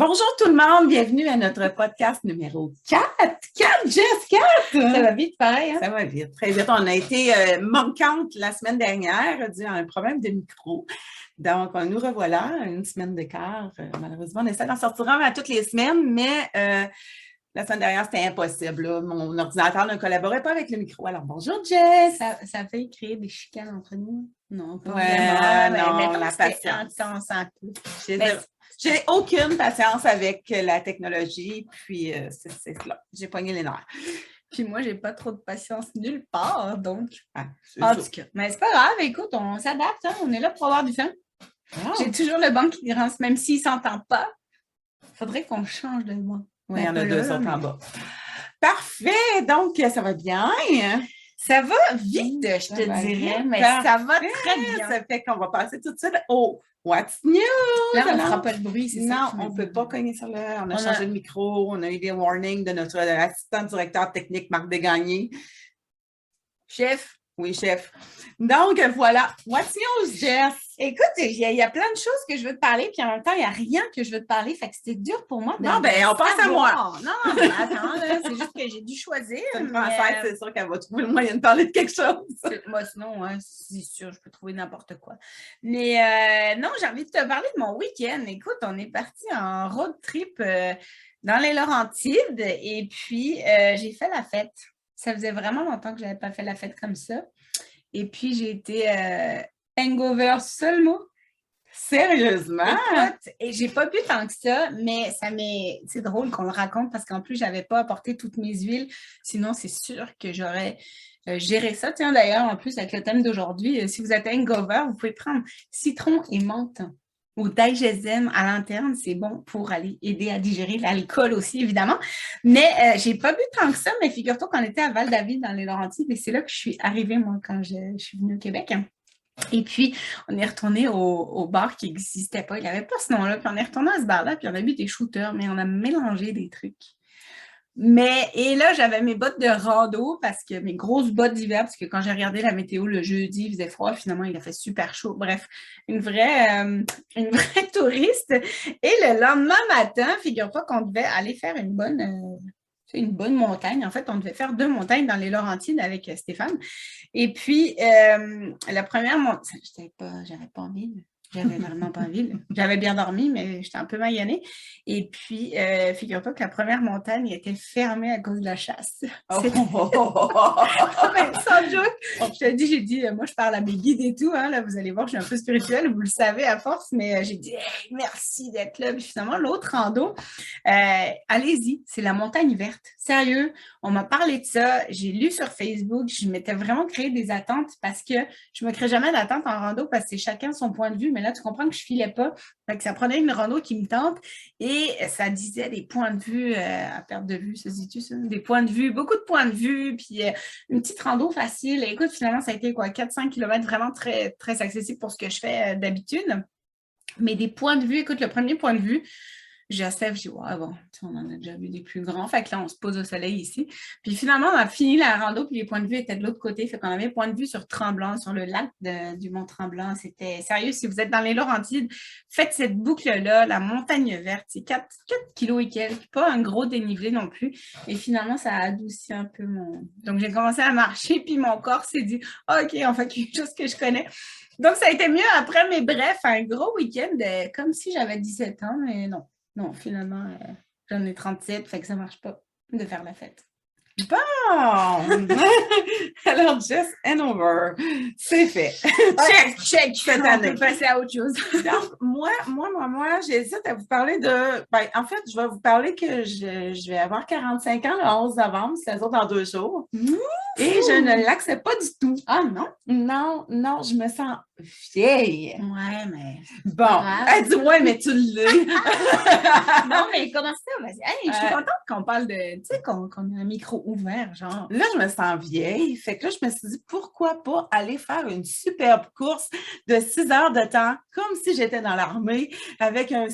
Bonjour tout le monde, bienvenue à notre podcast numéro 4. 4, Jess, 4! Ça va vite, pareil. Hein? Ça va vite, très vite. On a été manquante la semaine dernière dû à un problème de micro. Donc, nous revoilà une semaine d'écart. Malheureusement, on essaie d'en sortir un à toutes les semaines, mais la semaine dernière, c'était impossible. Là. Mon ordinateur ne collaborait pas avec le micro. Alors, bonjour Jess! Ça a fait créer des chicanes entre nous? Non, pas vraiment. Non, la patience. intense un peu. J'ai aucune patience avec la technologie, puis c'est là. J'ai pogné les nerfs. Puis moi, j'ai pas trop de patience nulle part, donc. En tout cas. Mais c'est pas grave, écoute, on s'adapte, hein? On est là pour avoir du fun. Ah. J'ai toujours le banc qui grince, même s'il ne s'entend pas. Il faudrait qu'on change de banc. Oui, il y en a deux autres en bas. Parfait, donc ça va bien. Ça va vite, je te dirais, mais ça va très bien. Ça fait qu'on va passer tout de suite au What's New? Là, on ne fera pas de bruit, c'est ça? Non, on ne peut pas cogner sur le... On a changé de micro, on a eu des warnings de notre assistant directeur technique, Marc Desgagnés. Chef. Oui, chef. Donc, voilà. What's News, Jess? Écoute, il y a plein de choses que je veux te parler, puis en même temps, il n'y a rien que je veux te parler. Fait que c'était dur pour moi. Non, on passe à moi. Non, mais attends, là, c'est juste que j'ai dû choisir. Une Française, c'est sûr qu'elle va trouver le moyen de parler de quelque chose. Moi, sinon, hein, c'est sûr, je peux trouver n'importe quoi. Mais non, j'ai envie de te parler de mon week-end. Écoute, on est parti en road trip dans les Laurentides et puis j'ai fait la fête. Ça faisait vraiment longtemps que je n'avais pas fait la fête comme ça. Et puis, j'ai été hangover seulement. Sérieusement? Écoute, et j'ai pas bu tant que ça, mais c'est drôle qu'on le raconte parce qu'en plus, j'avais pas apporté toutes mes huiles. Sinon, c'est sûr que j'aurais géré ça. Tiens, d'ailleurs, en plus, avec le thème d'aujourd'hui, si vous êtes hangover, vous pouvez prendre citron et menthe ou digesem à l'interne. C'est bon pour aller aider à digérer l'alcool aussi, évidemment. Mais j'ai pas bu tant que ça, mais figure-toi qu'on était à Val-David dans les Laurentides et c'est là que je suis arrivée, moi, quand je suis venue au Québec. Et puis, on est retourné au bar qui n'existait pas. Il n'y avait pas ce nom-là. Puis, on est retourné à ce bar-là, puis on a bu des shooters, mais on a mélangé des trucs. Et là, j'avais mes bottes de rando, parce que mes grosses bottes d'hiver, parce que quand j'ai regardé la météo le jeudi, il faisait froid. Finalement, il a fait super chaud. Bref, une vraie touriste. Et le lendemain matin, figure-toi qu'on devait aller faire une bonne montagne. En fait, on devait faire 2 montagnes dans les Laurentides avec Stéphane. Et puis, la première montagne, j'avais pas envie. J'avais vraiment pas envie. J'avais bien dormi, mais j'étais un peu maillonnée. Et puis, figure-toi que la première montagne était fermée à cause de la chasse. Oh. Mais sans joke. J'ai dit, moi, je parle à mes guides et tout. Hein, là, vous allez voir, je suis un peu spirituelle, vous le savez à force, mais j'ai dit, hey, merci d'être là. Puis finalement, l'autre rando, allez-y, c'est la montagne verte. Sérieux, on m'a parlé de ça. J'ai lu sur Facebook. Je m'étais vraiment créé des attentes parce que je ne me crée jamais d'attente en rando parce que c'est chacun son point de vue. Mais là, tu comprends que je ne filais pas. Fait que ça prenait une rando qui me tente et ça disait des points de vue à perte de vue, ça se dit-tu ça? Des points de vue, beaucoup de points de vue, puis une petite rando facile. Et écoute, finalement, ça a été quoi, 4-5 km vraiment très, très accessible pour ce que je fais d'habitude. Mais des points de vue, écoute, le premier point de vue, Joseph, je dis, ouais, bon, on en a déjà vu des plus grands. Fait que là, on se pose au soleil ici. Puis finalement, on a fini la rando, puis les points de vue étaient de l'autre côté. Fait qu'on avait point de vue sur Tremblant, sur le lac du Mont-Tremblant. C'était sérieux. Si vous êtes dans les Laurentides, faites cette boucle-là, la montagne verte. C'est 4 kilos et quelques. Pas un gros dénivelé non plus. Et finalement, ça a adouci un peu mon... Donc, j'ai commencé à marcher, puis mon corps s'est dit, OK, on fait quelque chose que je connais. Donc, ça a été mieux après, mais bref, un gros week-end, comme si j'avais 17 ans, mais non. Non, finalement, j'en ai 37, fait que ça ne marche pas de faire la fête. Bon! Alors, Jess Hanover, c'est fait. Check. Cette année. On peut passer à autre chose. Donc, moi, j'hésite à vous parler de... Ben, en fait, je vais vous parler que je vais avoir 45 ans le 11 novembre, c'est-à-dire dans 2 jours. Et je ne l'accepte pas du tout. Ah non? Non, je me sens vieille. Ouais, mais... Bon, elle dit ouais, mais tu l'es. Non, mais comment ça? Hey, je suis contente qu'on parle de... Tu sais, qu'on a un micro ouvert, genre. Là, je me sens vieille. Fait que là, je me suis dit, pourquoi pas aller faire une superbe course de 6 heures de temps, comme si j'étais dans l'armée, avec un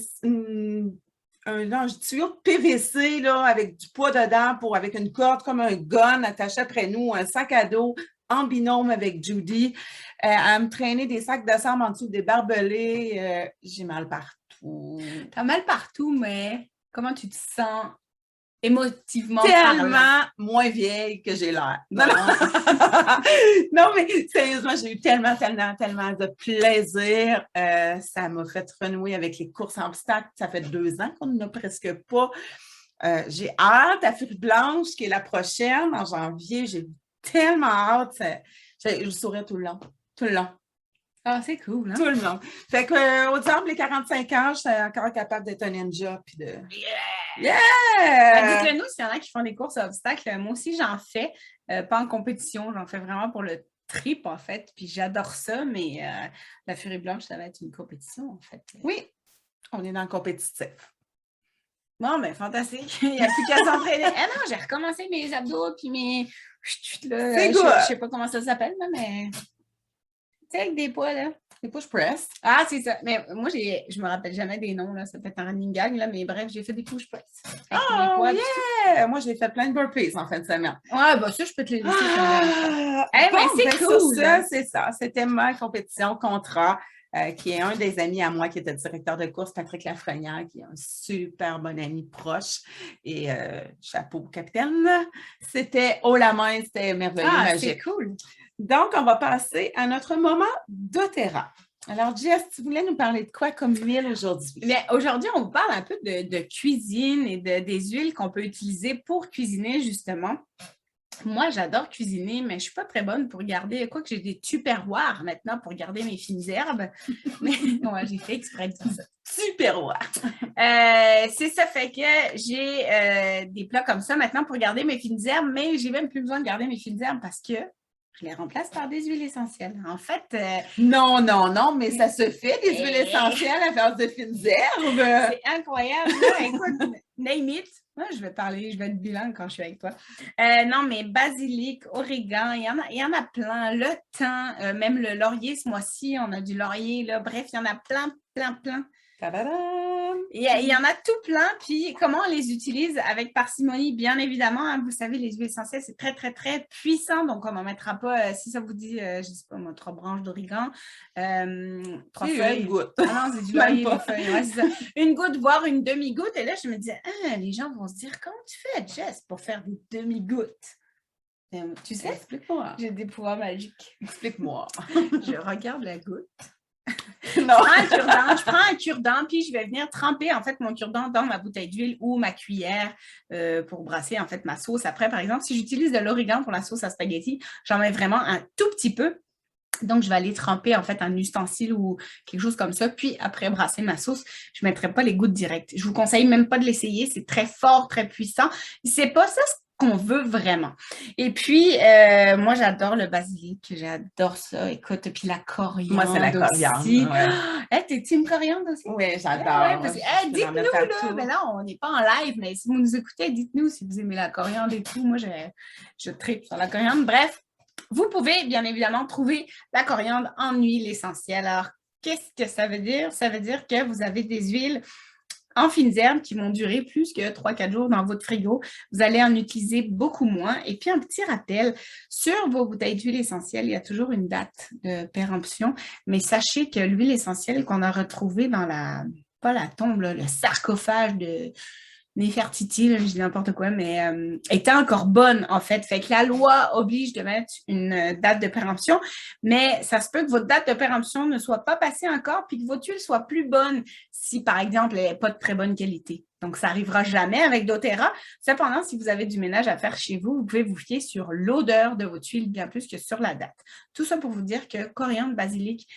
tuyau de PVC là, avec du poids dedans, avec une corde comme un gun attaché après nous, un sac à dos en binôme avec Judy, à me traîner des sacs de sable en dessous des barbelés. J'ai mal partout. T'as mal partout, mais comment tu te sens émotivement Tellement parlant? moins vieille que j'ai l'air. Bon. Non, mais sérieusement, j'ai eu tellement de plaisir. Ça m'a fait renouer avec les courses en obstacles. Ça fait 2 ans qu'on n'a presque pas. J'ai hâte à Furie Blanche, qui est la prochaine, en janvier. J'ai tellement hâte. Je souris tout le long. Tout le long. Ah, c'est cool, hein? Tout le long. Fait que, au exemple, les 45 ans, je suis encore capable d'être un ninja. Puis de... Yeah! Yeah! Dites-le nous s'il y en a qui font des courses à obstacles. Moi aussi, j'en fais. Pas en compétition, j'en fais vraiment pour le trip, en fait. Puis j'adore ça, mais la Furie Blanche, ça va être une compétition, en fait. Oui, on est dans le compétitif. Bon, ben fantastique. Il n'y a plus qu'à s'entraîner. Ah non, j'ai recommencé mes abdos puis mes... C'est je good. sais pas comment ça s'appelle, là, mais... Tu sais, avec des poids, là. Les push press. Ah, c'est ça. Mais moi, je me rappelle jamais des noms, là. Ça peut être un running gag, là. Mais bref, j'ai fait des push press. Oh, yeah! Moi, j'ai fait plein de burpees en fin de semaine. Ouais, bah ça, je peux te les laisser. Mais c'est cool. C'est ça. C'était ma compétition contrat, qui est un des amis à moi qui était directeur de course, Patrick Lafrenière, qui est un super bon ami proche. Et chapeau, capitaine. C'était haut la main, c'était merveilleux, magique. C'est cool. Donc, on va passer à notre moment doTERRA. Alors, Jess, tu voulais nous parler de quoi comme huile aujourd'hui? Bien, aujourd'hui, on vous parle un peu de cuisine et des huiles qu'on peut utiliser pour cuisiner, justement. Moi, j'adore cuisiner, mais je ne suis pas très bonne pour garder, quoique j'ai des tupperwares maintenant pour garder mes fines herbes. Mais ouais, j'ai fait exprès de dire ça. Tupperware. C'est ça, fait que j'ai des plats comme ça maintenant pour garder mes fines herbes, mais j'ai même plus besoin de garder mes fines herbes parce que je les remplace par des huiles essentielles. En fait... Non, mais ça se fait, des huiles essentielles à base de fines herbes. C'est incroyable. Là, écoute, name it. Moi, je vais être bilingue quand je suis avec toi. Non, mais basilic, origan, il y en a plein. Le thym, même le laurier, ce mois-ci, on a du laurier. Là. Bref, il y en a plein. Ta-da-dam! Il y en a tout plein. Puis, comment on les utilise avec parcimonie? Bien évidemment, hein, vous savez, les huiles essentielles, c'est très, très, très puissant. Donc, on n'en mettra pas, si ça vous dit, je ne sais pas moi, 3 branches d'origan, 3 feuilles. Une goutte. Ah non, c'est du laurier, les feuilles. Ouais, c'est ça. Une goutte, voire une demi-goutte. Et là, je me disais, les gens vont se dire, comment tu fais, Jess, pour faire des demi-gouttes? Tu sais, explique-moi. J'ai des pouvoirs magiques. Explique-moi. Je regarde la goutte. Non. Je prends un cure-dent, puis je vais venir tremper en fait mon cure-dent dans ma bouteille d'huile ou ma cuillère pour brasser en fait ma sauce. Après, par exemple, si j'utilise de l'origan pour la sauce à spaghetti, j'en mets vraiment un tout petit peu. Donc, je vais aller tremper en fait un ustensile ou quelque chose comme ça. Puis après, brasser ma sauce, je ne mettrai pas les gouttes directes. Je vous conseille même pas de l'essayer. C'est très fort, très puissant. C'est pas ça qu'on veut vraiment. Et puis, moi, j'adore le basilic. J'adore ça. Écoute, puis la coriandre. Moi, c'est la coriandre. Aussi. Ouais. T'es team coriandre aussi? Oui, j'adore. Dites-nous, là. Mais là, on n'est pas en live, mais si vous nous écoutez, dites-nous si vous aimez la coriandre et tout. Moi, je tripe sur la coriandre. Bref, vous pouvez bien évidemment trouver la coriandre en huile essentielle. Alors, qu'est-ce que ça veut dire? Ça veut dire que vous avez des huiles en fines herbes qui vont durer plus que 3-4 jours dans votre frigo. Vous allez en utiliser beaucoup moins. Et puis, un petit rappel, sur vos bouteilles d'huile essentielle, il y a toujours une date de péremption, mais sachez que l'huile essentielle qu'on a retrouvée dans pas la tombe, là, le sarcophage de Néfertiti, là, je dis n'importe quoi, mais était encore bonne, en fait. Fait que la loi oblige de mettre une date de péremption, mais ça se peut que votre date de péremption ne soit pas passée encore, puis que votre huile soit plus bonne si, par exemple, elle n'est pas de très bonne qualité. Donc, ça n'arrivera jamais avec doTERRA. Cependant, si vous avez du ménage à faire chez vous, vous pouvez vous fier sur l'odeur de votre huile bien plus que sur la date. Tout ça pour vous dire que coriandre, basilic,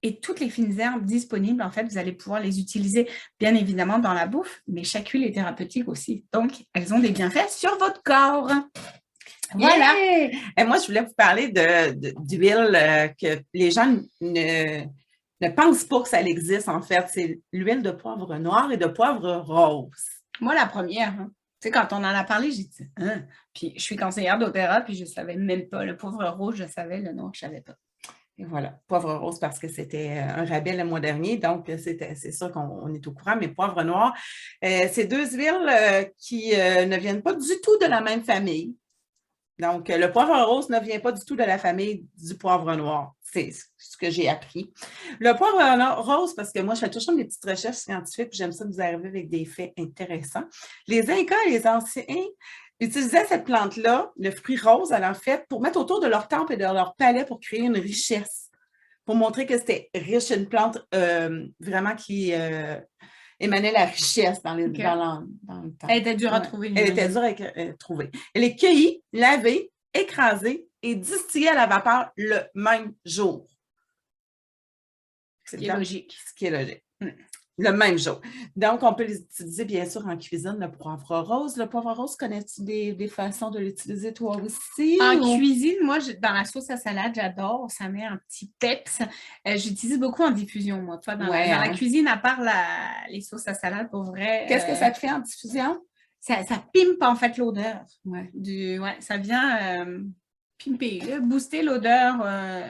et toutes les fines herbes disponibles, en fait, vous allez pouvoir les utiliser bien évidemment dans la bouffe, mais chaque huile est thérapeutique aussi. Donc, elles ont des bienfaits sur votre corps. Voilà. Yeah. Et moi, je voulais vous parler d'huile que les gens ne pensent pas que ça existe, en fait. C'est l'huile de poivre noir et de poivre rose. Moi, la première, hein. Tu sais, quand on en a parlé, j'ai dit « hein? » Puis, je suis conseillère doTERRA, puis je ne savais même pas. Le poivre rose, je savais. Le noir, je ne savais pas. Et voilà, poivre rose parce que c'était un rabais le mois dernier, donc c'est sûr qu'on est au courant, mais poivre noir, c'est 2 huiles qui ne viennent pas du tout de la même famille. Donc, le poivre rose ne vient pas du tout de la famille du poivre noir. C'est ce que j'ai appris. Le poivre rose, parce que moi, je fais toujours des petites recherches scientifiques, puis j'aime ça vous arriver avec des faits intéressants. Les Incas et les Anciens utilisaient cette plante-là, le fruit rose, en fait, pour mettre autour de leur temple et de leur palais pour créer une richesse, pour montrer que c'était riche, une plante vraiment qui émanait la richesse dans le temps. Elle était dure à trouver. Elle était dure à trouver. Elle est cueillie, lavée, écrasée et distillée à la vapeur le même jour. Ce qui est logique. Ce qui est logique. Le même jour. Donc, on peut les utiliser, bien sûr, en cuisine, le poivre rose. Le poivre rose, connais-tu des façons de l'utiliser toi aussi? En cuisine, moi, dans la sauce à salade, j'adore. Ça met un petit peps. J'utilise beaucoup en diffusion, moi. Toi, dans la cuisine, à part les sauces à salade, pour vrai. Qu'est-ce que ça te fait en diffusion? Ça pimpe, en fait, l'odeur. Ouais. Ça vient pimper, booster l'odeur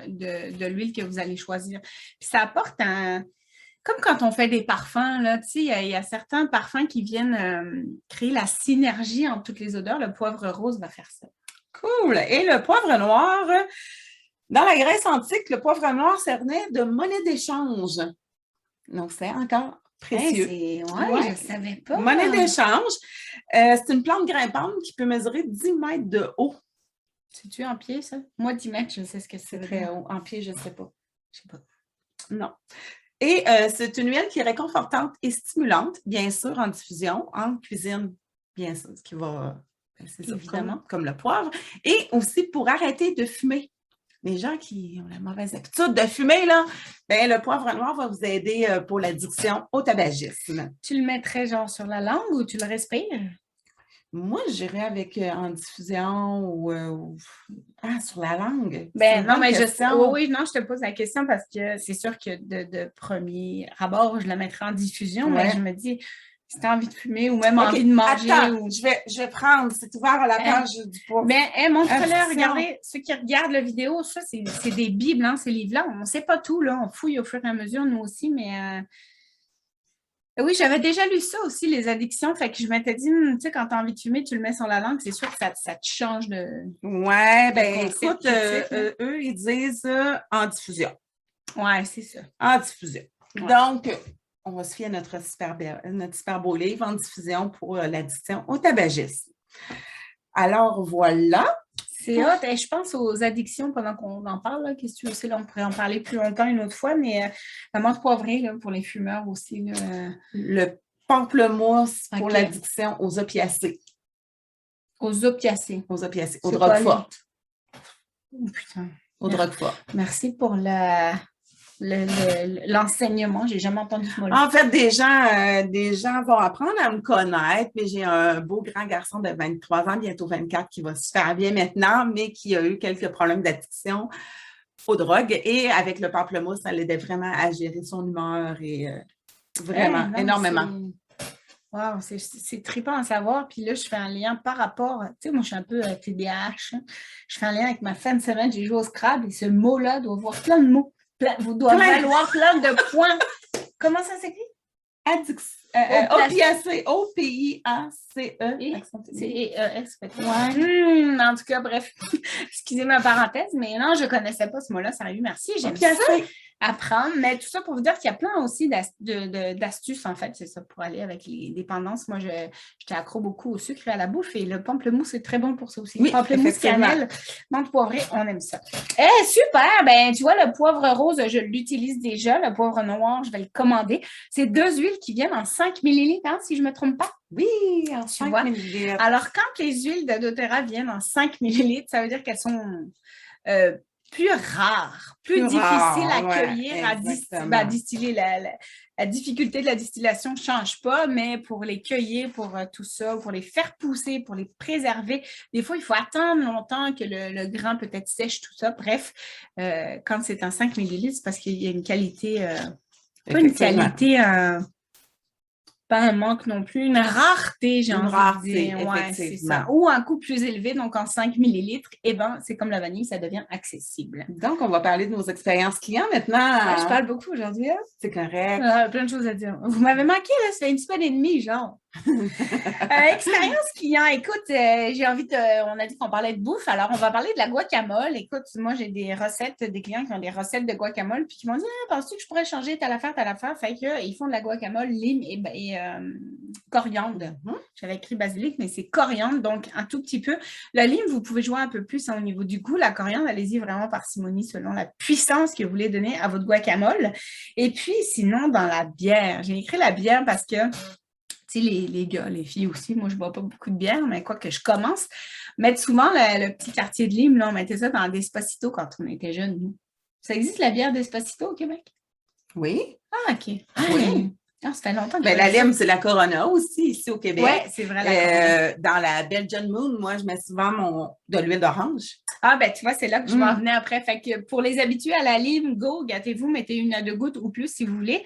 de l'huile que vous allez choisir. Puis ça apporte comme quand on fait des parfums, là, tu sais, il y a certains parfums qui viennent créer la synergie entre toutes les odeurs. Le poivre rose va faire ça. Cool. Et le poivre noir, dans la Grèce antique, le poivre noir servait de monnaie d'échange. Donc, c'est encore précieux. Je ne savais pas. Monnaie d'échange. C'est une plante grimpante qui peut mesurer 10 mètres de haut. C'est-tu en pied, ça? Moi, 10 mètres, je sais ce que c'est. Très haut. En pied, je ne sais pas. Je sais pas. Non. Et c'est une huile qui est réconfortante et stimulante, bien sûr, en diffusion, en cuisine, bien sûr, ce qui va, c'est évidemment, comme le poivre, et aussi pour arrêter de fumer. Les gens qui ont la mauvaise habitude de fumer, là, ben, le poivre noir va vous aider pour l'addiction au tabagisme. Tu le mettrais genre sur la langue ou tu le respires? Moi, j'irais avec en diffusion ou sur la langue. Non, mais je te pose la question parce que c'est sûr que de premier abord, je la mettrais en diffusion, mais je me dis, si tu as envie de fumer ou même envie de manger. Attends, je vais prendre, c'est ouvert à la page du poivre. Mais montre-le, regardez, ceux qui regardent la vidéo, ça, c'est des bibles, hein, ces livres-là. On ne sait pas tout, là, on fouille au fur et à mesure, nous aussi, mais... Oui, j'avais déjà lu ça aussi, les addictions. Fait que je m'étais dit, tu sais, quand tu as envie de fumer, tu le mets sur la langue, c'est sûr que ça te change de. Ouais, écoute, eux, ils disent en diffusion. Ouais, c'est ça. En diffusion. Ouais. Donc, on va se fier à notre super beau livre en diffusion pour l'addiction au tabagisme. Alors, voilà. C'est hot. Et je pense aux addictions pendant qu'on en parle. Là. Qu'est-ce que tu sais? Là, on pourrait en parler plus longtemps une autre fois, mais la menthe poivrée là, pour les fumeurs aussi. Là. Le pamplemousse pour l'addiction aux opiacés. Aux opiacés. Aux opiacés. Aux drogues fortes. Oh putain. Aux drogues fortes. Merci pour l'enseignement. J'ai jamais entendu ce mot-là. En fait, des gens vont apprendre à me connaître, mais j'ai un beau grand garçon de 23 ans, bientôt 24, qui va super bien maintenant, mais qui a eu quelques problèmes d'addiction aux drogues. Et avec le pamplemousse, ça l'aidait vraiment à gérer son humeur et vraiment, énormément. Wow, c'est trippant à savoir. Puis là, je fais un lien par rapport, tu sais, moi, je suis un peu TDAH. Hein. Je fais un lien avec ma fin de semaine, j'ai joué au Scrabble et ce mot-là doit avoir plein de mots. Vous doit valoir plein de points. Comment ça s'écrit? Opiacé, O-P-I-A-C-E. C-E-S. Ouais. En tout cas, bref, excusez ma parenthèse, mais non, je ne connaissais pas ce mot-là. Sérieux, merci. J'aime ça apprendre. Mais tout ça pour vous dire qu'il y a plein aussi d'astuces, en fait, c'est ça, pour aller avec les dépendances. Moi, j'étais accro beaucoup au sucre et à la bouffe et le pamplemousse, c'est très bon pour ça aussi. Oui, pamplemousse, cannelle, menthe poivrée, on aime ça. Super! Ben, tu vois, le poivre rose, je l'utilise déjà. Le poivre noir, je vais le commander. C'est 2 huiles qui viennent en 5 ml, hein, si je ne me trompe pas. Oui, en 5 ml. Alors, quand les huiles de doTERRA viennent en 5 ml, ça veut dire qu'elles sont plus rares, plus difficiles à cueillir, à distiller. La difficulté de la distillation ne change pas, mais pour les cueillir, pour tout ça, pour les faire pousser, pour les préserver, des fois, il faut attendre longtemps que le grain peut-être sèche, tout ça. Bref, quand c'est en 5 ml, c'est parce qu'il y a une qualité, pas une qualité... pas un manque non plus, une rareté, j'ai envie de dire. Ouais, c'est ça. Ou un coût plus élevé, donc en 5 ml, c'est comme la vanille, ça devient accessible. Donc, on va parler de nos expériences clients maintenant. Je parle beaucoup aujourd'hui. Hein? C'est correct. Plein de choses à dire. Vous m'avez manqué, là, ça fait une semaine et demie, genre. Expérience client, écoute, j'ai envie de. On a dit qu'on parlait de bouffe, alors on va parler de la guacamole. Écoute, moi, j'ai des recettes, des clients qui ont des recettes de guacamole, puis qui m'ont dit penses-tu que je pourrais changer telle affaire, telle affaire? Fait qu'ils font de la guacamole, lime et coriandre. J'avais écrit basilic, mais c'est coriandre, donc un tout petit peu. Le lime, vous pouvez jouer un peu plus au niveau du goût. La coriandre, allez-y vraiment parcimonie selon la puissance que vous voulez donner à votre guacamole. Et puis, sinon, dans la bière, j'ai écrit la bière parce que les gars, les filles aussi, moi, je ne bois pas beaucoup de bière, mais quoi que je commence, mettre souvent le petit quartier de lime, là, on mettait ça dans Despacito quand on était jeunes, nous. Ça existe, la bière Despacito au Québec? Oui. Ah, OK. Oui. Ah, ça fait longtemps que Mais la lime, c'est la Corona aussi, ici au Québec. Oui, c'est vrai, la Corona. Dans la Belgian Moon, moi, je mets souvent de l'huile d'orange. Ah, ben tu vois, c'est là que je m'en venais après. Fait que pour les habitués à la lime, go, gâtez-vous, mettez 1 à 2 gouttes ou plus si vous voulez.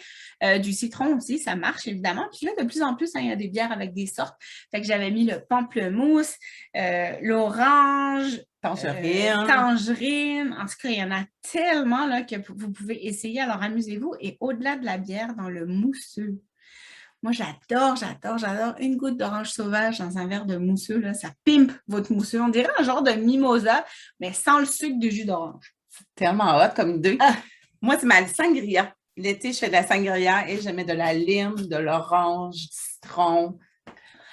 Du citron aussi, ça marche évidemment. Puis là, de plus en plus, il y a des bières avec des sortes. Fait que j'avais mis le pamplemousse, l'orange, tangerine. En tout cas, il y en a tellement là, que vous pouvez essayer. Alors, amusez-vous. Et au-delà de la bière, dans le mousseux. Moi, j'adore une goutte d'orange sauvage dans un verre de mousseux. Là, ça pimpe votre mousseux. On dirait un genre de mimosa, mais sans le sucre du jus d'orange. C'est tellement hot comme idée. Moi, c'est ma sangria. L'été, je fais de la sangria et je mets de la lime, de l'orange, du citron.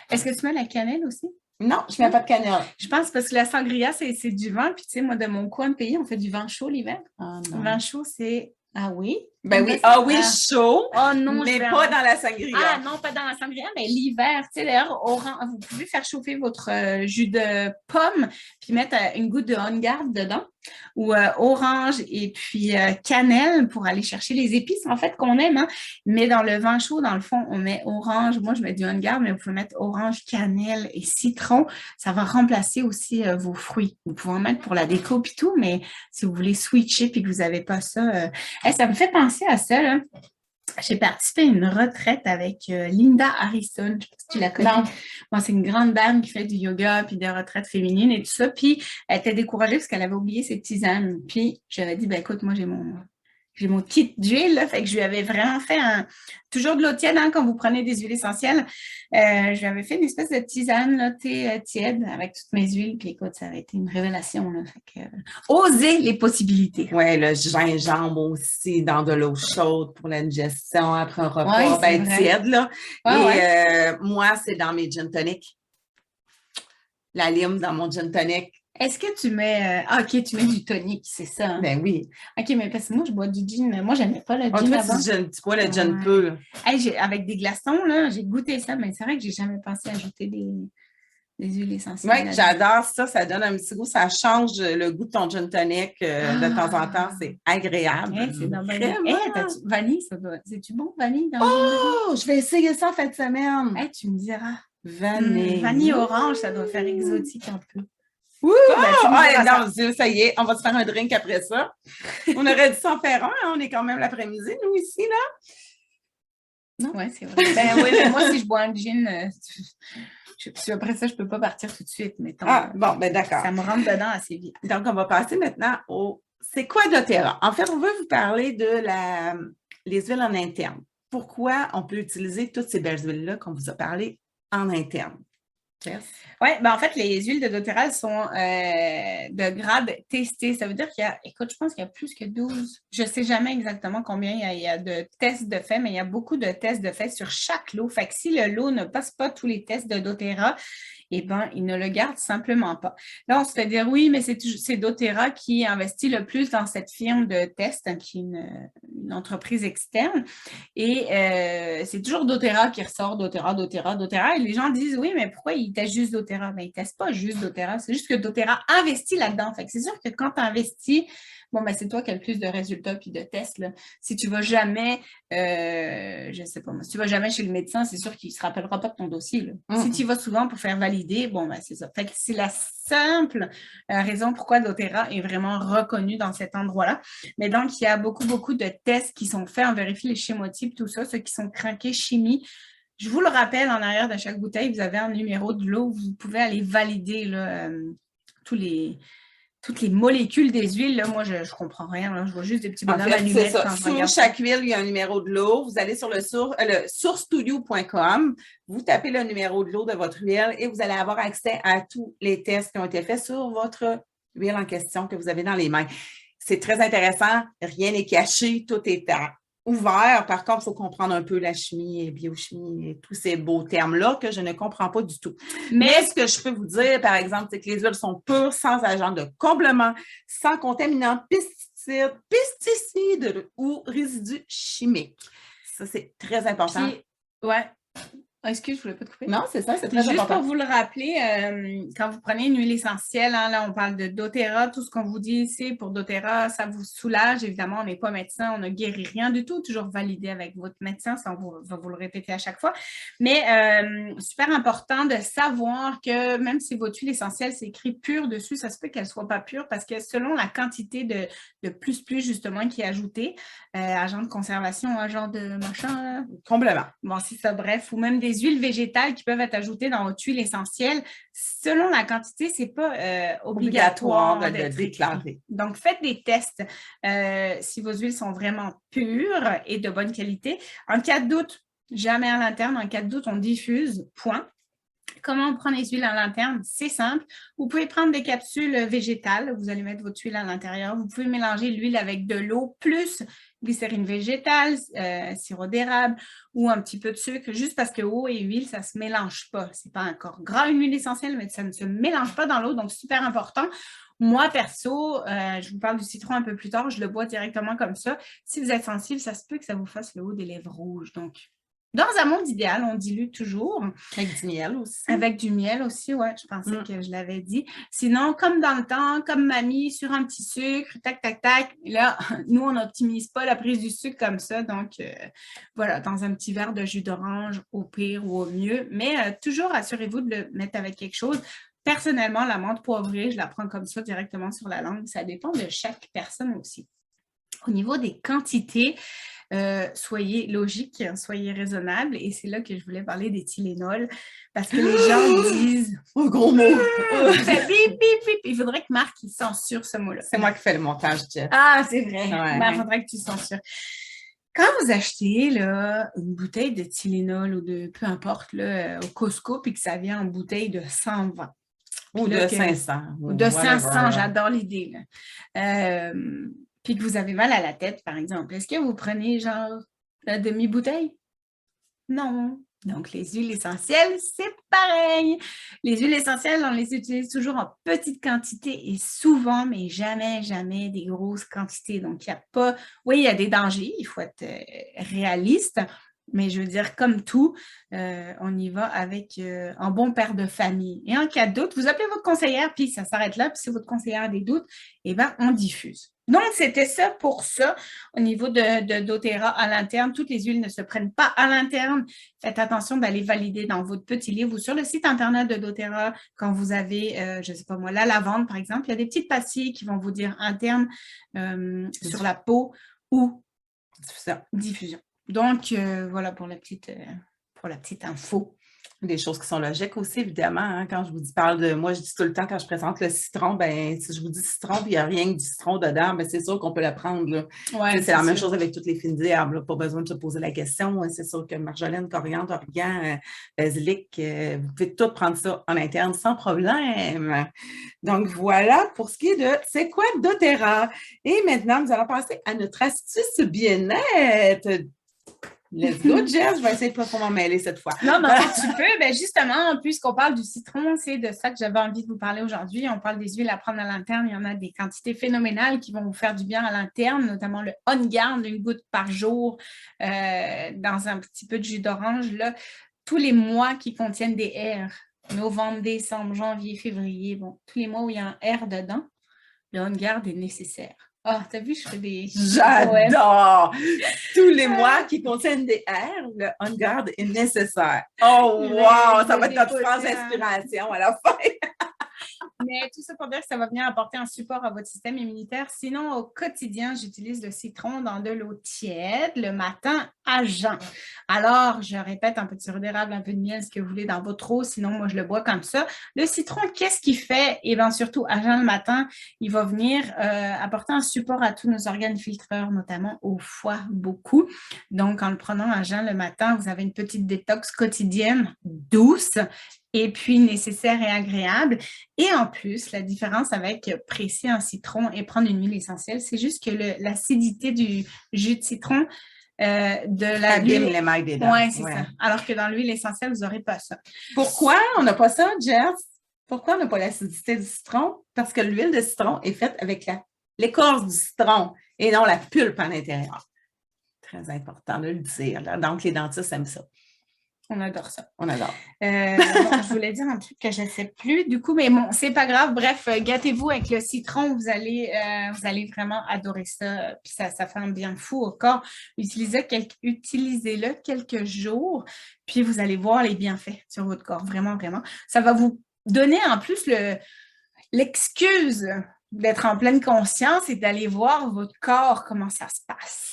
Est-ce que tu mets la cannelle aussi? Non, je ne mets pas de cannelle. Je pense parce que la sangria, c'est du vin. Puis, tu sais, moi, de mon coin de pays, on fait du vin chaud l'hiver. Le vin chaud, c'est... Ah oui? Ben oui, chaud, mais pas dans la sangria. Ah non, pas dans la sangria, mais l'hiver. Tu sais, d'ailleurs, vous pouvez faire chauffer votre jus de pomme puis mettre une goutte de On Guard dedans ou orange et puis cannelle pour aller chercher les épices, en fait, qu'on aime. Hein? Mais dans le vin chaud, dans le fond, on met orange. Moi, je mets du On Guard, mais vous pouvez mettre orange, cannelle et citron. Ça va remplacer aussi vos fruits. Vous pouvez en mettre pour la déco et tout, mais si vous voulez switcher puis que vous n'avez pas ça... ça me fait penser à ça, là. J'ai participé à une retraite avec Linda Harrison. Je ne sais pas si tu la connais. Bon, c'est une grande dame qui fait du yoga puis des retraites féminines et tout ça. Puis, elle était découragée parce qu'elle avait oublié ses tisanes. Puis, j'avais dit, ben écoute, moi, j'ai mon kit d'huile, là, fait que je lui avais vraiment fait toujours de l'eau tiède, hein, quand vous prenez des huiles essentielles. Je lui avais fait une espèce de tisane, là, thé tiède avec toutes mes huiles. Puis écoute, ça avait été une révélation, là. Fait que, osez les possibilités. Oui, le gingembre aussi dans de l'eau chaude pour l'ingestion après un repas tiède, là. Moi, c'est dans mes gin tonic. La lime dans mon gin tonic. Est-ce que tu mets... OK, tu mets du tonic, c'est ça. Hein? Ben oui. OK, mais parce que moi, je bois du gin. Moi, j'aimais pas le gin avant. Tu bois le gin peu. Avec des glaçons, là, j'ai goûté ça, mais c'est vrai que j'ai jamais pensé à ajouter des huiles essentielles. Oui, j'adore ça. Ça donne un petit goût. Ça change le goût de ton gin tonic de temps en temps. C'est agréable. C'est dans vanille, ça doit... C'est-tu bon, vanille? Je vais essayer ça en fin de semaine. Tu me diras. Vanille. Vanille orange, ça doit faire exotique un peu. Non, ça y est, on va se faire un drink après ça. On aurait dû s'en faire un, hein, on est quand même l'après-midi, nous, ici, là. Non? Oui, c'est vrai. Ben oui, mais moi, si je bois un gin, après ça, je ne peux pas partir tout de suite, mettons. D'accord. Ça me rentre dedans assez vite. Donc, on va passer maintenant au... C'est quoi doTERRA? En fait, on veut vous parler de les huiles en interne. Pourquoi on peut utiliser toutes ces belles huiles-là qu'on vous a parlé en interne? Oui, en fait, les huiles de doTERRA sont de grade testé. Ça veut dire écoute, je pense qu'il y a plus que 12. Je ne sais jamais exactement combien il y a de tests de fait, mais il y a beaucoup de tests de fait sur chaque lot. Fait que si le lot ne passe pas tous les tests de doTERRA, il ne le garde simplement pas. Là, on se fait dire, oui, mais c'est doTERRA qui investit le plus dans cette firme de test, hein, qui est une entreprise externe. Et c'est toujours doTERRA qui ressort, doTERRA. Et les gens disent, oui, mais pourquoi ils testent juste doTERRA? Ils ne testent pas juste doTERRA. C'est juste que doTERRA investit là-dedans. Fait que c'est sûr que quand tu investis, c'est toi qui as le plus de résultats puis de tests, là. Si tu ne vas jamais, je ne sais pas, si tu ne vas jamais chez le médecin, c'est sûr qu'il ne se rappellera pas de ton dossier, là. Si tu y vas souvent pour faire valider, c'est ça. Fait que c'est la simple raison pourquoi doTERRA est vraiment reconnu dans cet endroit-là. Mais donc, il y a beaucoup de tests qui sont faits. On vérifie les chémotypes, tout ça, ceux qui sont craqués chimie. Je vous le rappelle, en arrière de chaque bouteille, vous avez un numéro de lot. Vous pouvez aller valider là, tous toutes les molécules des huiles, là, moi, je ne comprends rien. Là. Je vois juste des petits bonhommes c'est ça. quand je Sous regarde chaque huile, il y a un numéro de l'eau. Vous allez sur le sourcestudio.com, vous tapez le numéro de l'eau de votre huile et vous allez avoir accès à tous les tests qui ont été faits sur votre huile en question que vous avez dans les mains. C'est très intéressant. Rien n'est caché. Tout est ouvert. Par contre, il faut comprendre un peu la chimie et biochimie et tous ces beaux termes-là que je ne comprends pas du tout. Mais ce que je peux vous dire, par exemple, c'est que les huiles sont pures, sans agents de comblement, sans contaminants, pesticides ou résidus chimiques. Ça, c'est très important. Ouais. Excuse, je ne voulais pas te couper. Non, c'est ça, c'est très important. Juste pour vous le rappeler, quand vous prenez une huile essentielle, hein, là, on parle de doTERRA, tout ce qu'on vous dit ici pour doTERRA, ça vous soulage. Évidemment, on n'est pas médecin, on ne guérit rien du tout. Toujours validé avec votre médecin, ça, on va vous le répéter à chaque fois. Mais super important de savoir que même si votre huile essentielle, c'est écrit pure dessus, ça se peut qu'elle ne soit pas pure parce que selon la quantité de plus justement qui est ajoutée, agent de conservation, agent de machin. Complètement. Bon, c'est ça, bref, ou même des huiles végétales qui peuvent être ajoutées dans votre huile essentielle. Selon la quantité, ce n'est pas obligatoire de le déclarer. Donc, faites des tests si vos huiles sont vraiment pures et de bonne qualité. En cas de doute, jamais à l'interne. En cas de doute, on diffuse, point. Comment on prend les huiles à l'interne? C'est simple. Vous pouvez prendre des capsules végétales. Vous allez mettre votre huile à l'intérieur. Vous pouvez mélanger l'huile avec de l'eau plus glycérine végétale, sirop d'érable ou un petit peu de sucre, juste parce que eau et huile, ça ne se mélange pas. Ce n'est pas encore gras une huile essentielle, mais ça ne se mélange pas dans l'eau, donc super important. Moi, perso, je vous parle du citron un peu plus tard, je le bois directement comme ça. Si vous êtes sensible, ça se peut que ça vous fasse le haut des lèvres rouges. Donc, dans un monde idéal, on dilue toujours. Avec du miel aussi. Avec du miel aussi, oui, je pensais que je l'avais dit. Sinon, comme dans le temps, comme mamie, sur un petit sucre, tac, tac, tac. Là, nous, on n'optimise pas la prise du sucre comme ça. Donc, voilà, dans un petit verre de jus d'orange, au pire ou au mieux. Mais toujours, assurez-vous de le mettre avec quelque chose. Personnellement, la menthe poivrée, je la prends comme ça directement sur la langue. Ça dépend de chaque personne aussi. Au niveau des quantités, soyez logique, soyez raisonnable. Et c'est là que je voulais parler des Tylenol parce que les gens disent un gros mot. Bip, bip, bip. Il faudrait que Marc il censure ce mot-là. C'est moi qui fais le montage, Jeff. Ah, c'est vrai. Ouais. Ben, il faudrait que tu censures. Quand vous achetez là, une bouteille de Tylenol ou de peu importe là, au Costco puis que ça vient en bouteille de 120 ou de 500. Ou de 500, j'adore l'idée. Puis que vous avez mal à la tête, par exemple, est-ce que vous prenez genre la demi-bouteille? Non. Donc, les huiles essentielles, c'est pareil. Les huiles essentielles, on les utilise toujours en petite quantité et souvent, mais jamais, jamais des grosses quantités. Donc, il n'y a pas... Oui, il y a des dangers, il faut être réaliste, mais je veux dire, comme tout, on y va avec un bon père de famille. Et en cas de doute, vous appelez votre conseillère, puis ça s'arrête là. Puis si votre conseillère a des doutes, eh bien, on diffuse. Donc, c'était ça pour ça. Au niveau de doTERRA à l'interne, toutes les huiles ne se prennent pas à l'interne. Faites attention d'aller valider dans votre petit livre ou sur le site Internet de doTERRA quand vous avez, je ne sais pas moi, la lavande, par exemple. Il y a des petites pastilles qui vont vous dire interne sur la peau ou diffusion. Donc, voilà pour la petite info. Des choses qui sont logiques aussi, évidemment. Hein, quand je vous parle de... Moi, je dis tout le temps, quand je présente le citron, ben si je vous dis citron, puis il n'y a rien que du citron dedans, ben c'est sûr qu'on peut le prendre. Là. Ouais, c'est la même chose avec toutes les fines herbes. Là, pas besoin de se poser la question. C'est sûr que marjolaine, coriandre, origan, basilic, vous pouvez tout prendre ça en interne sans problème. Donc, voilà pour ce qui est de c'est quoi doTERRA. Et maintenant, nous allons passer à notre astuce bien-être. Let's go, Jess. Je vais essayer de ne pas trop m'en mêler cette fois. Non, mais tu peux. Ben justement, puisqu'on parle du citron, c'est de ça que j'avais envie de vous parler aujourd'hui. On parle des huiles à prendre à l'interne. Il y en a des quantités phénoménales qui vont vous faire du bien à l'interne, notamment le On Guard, une goutte par jour dans un petit peu de jus d'orange. Là, tous les mois qui contiennent des R, novembre, décembre, janvier, février, bon, tous les mois où il y a un R dedans, le On Guard est nécessaire. Ah, t'as vu, je fais des... J'adore! Tous les mois qui contiennent des R, le On Guard est nécessaire. Oh, wow! Ça va être notre phrase d'inspiration à la fin. Mais tout ça pour dire que ça va venir apporter un support à votre système immunitaire. Sinon, au quotidien, j'utilise le citron dans de l'eau tiède le matin à jeun. Alors, je répète, un peu de sirop d'érable, un peu de miel, ce que vous voulez dans votre eau. Sinon, moi, je le bois comme ça. Le citron, qu'est-ce qu'il fait? Eh bien, surtout à jeun le matin, il va venir apporter un support à tous nos organes filtreurs, notamment au foie, beaucoup. Donc, en le prenant à jeun le matin, vous avez une petite détox quotidienne douce et puis nécessaire et agréable. Et en plus, la différence avec presser un citron et prendre une huile essentielle, c'est juste que l'acidité du jus de citron abîme l'émail des dents. Oui, c'est ça. Alors que dans l'huile essentielle, vous n'aurez pas ça. Pourquoi on n'a pas ça, Jess? Pourquoi on n'a pas l'acidité du citron? Parce que l'huile de citron est faite avec l'écorce du citron et non la pulpe à l'intérieur. Très important de le dire. Là. Donc, les dentistes aiment ça. On adore ça. On adore. Bon, je voulais dire un truc que je ne sais plus, du coup, mais bon, c'est pas grave. Bref, gâtez-vous avec le citron. Vous allez vraiment adorer ça. Puis ça fait un bien fou au corps. Utilisez-le quelques jours, puis vous allez voir les bienfaits sur votre corps. Vraiment, vraiment. Ça va vous donner en plus l'excuse d'être en pleine conscience et d'aller voir votre corps, comment ça se passe.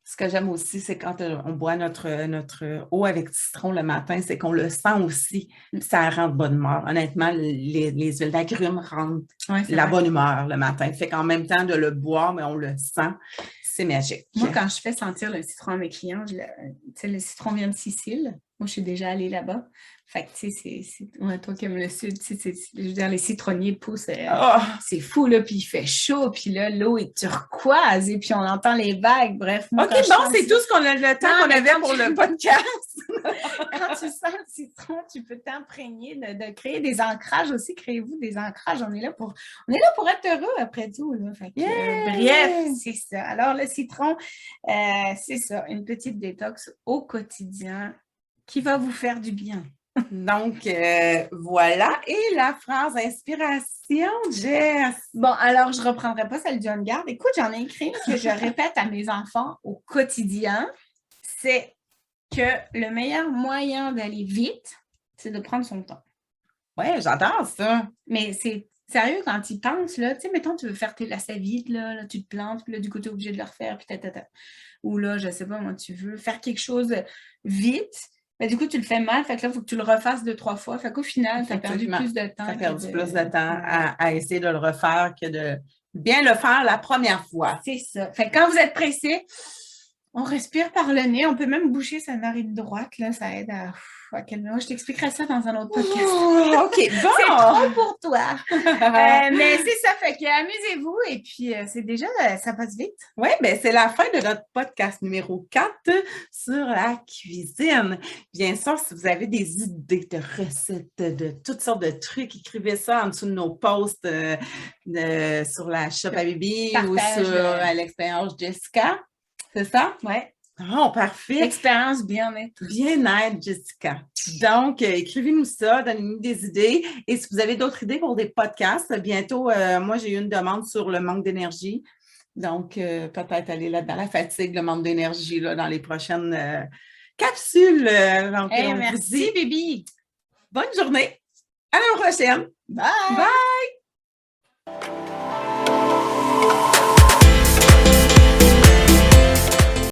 Ce que j'aime aussi, c'est quand on boit notre eau avec du citron le matin, c'est qu'on le sent aussi. Ça rend de bonne humeur. Honnêtement, les huiles d'agrumes rendent la bonne humeur le matin. Fait qu'en même temps de le boire, mais on le sent. C'est magique. Moi, quand je fais sentir le citron à mes clients, le citron vient de Sicile. Moi, je suis déjà allée là-bas. Fait que, tu sais, toi qui aimes le sud, je veux dire, les citronniers poussent. C'est fou, là. Puis il fait chaud. Puis là, l'eau est turquoise. Et puis on entend les vagues. Bref. Moi, c'est tout ce qu'on a le temps qu'on avait pour le podcast. Quand tu sens le citron, tu peux t'imprégner de créer des ancrages aussi. Créez-vous des ancrages. On est là pour être heureux après tout, là. Fait que, bref, c'est ça. Alors, le citron, c'est ça. Une petite détox au quotidien qui va vous faire du bien. Donc, voilà. Et la phrase inspiration, Jess. Bon, alors, je ne reprendrai pas celle du Garde. Écoute, j'en ai écrit que je répète à mes enfants au quotidien. C'est que le meilleur moyen d'aller vite, c'est de prendre son temps. Oui, j'adore ça. Mais c'est sérieux quand ils pensent, là. Tu sais, mettons, tu veux faire tes lacets vite, là, tu te plantes, puis là, du coup, tu es obligé de le refaire, puis Ou là, je ne sais pas, moi, tu veux faire quelque chose vite. Mais du coup, tu le fais mal, fait que là, il faut que tu le refasses 2-3 fois. Fait qu'au final, tu as perdu plus de temps. Tu as perdu plus de temps à essayer de le refaire que de bien le faire la première fois. C'est ça. Fait que quand vous êtes pressé, on respire par le nez. On peut même boucher sa narine droite. Là, ça aide à calmer. Je t'expliquerai ça dans un autre podcast. OK, bon! C'est trop pour toi. Mais c'est ça. Fait que amusez-vous. Et puis, c'est déjà, ça passe vite. Oui, bien, c'est la fin de notre podcast numéro 4 sur la cuisine. Bien sûr, si vous avez des idées de recettes, de toutes sortes de trucs, écrivez ça en dessous de nos posts sur la Shop à Bibi ou sur l'expérience Jessica. C'est ça? Oui. Oh, parfait. Expérience bien-être. Bien-être, Jessica. Donc, écrivez-nous ça, donnez-nous des idées. Et si vous avez d'autres idées pour des podcasts, bientôt, moi, j'ai eu une demande sur le manque d'énergie. Donc, peut-être aller là-dedans, la fatigue, le manque d'énergie, là, dans les prochaines capsules. Donc, merci, Bibi. Bonne journée. À la prochaine. Bye. Bye.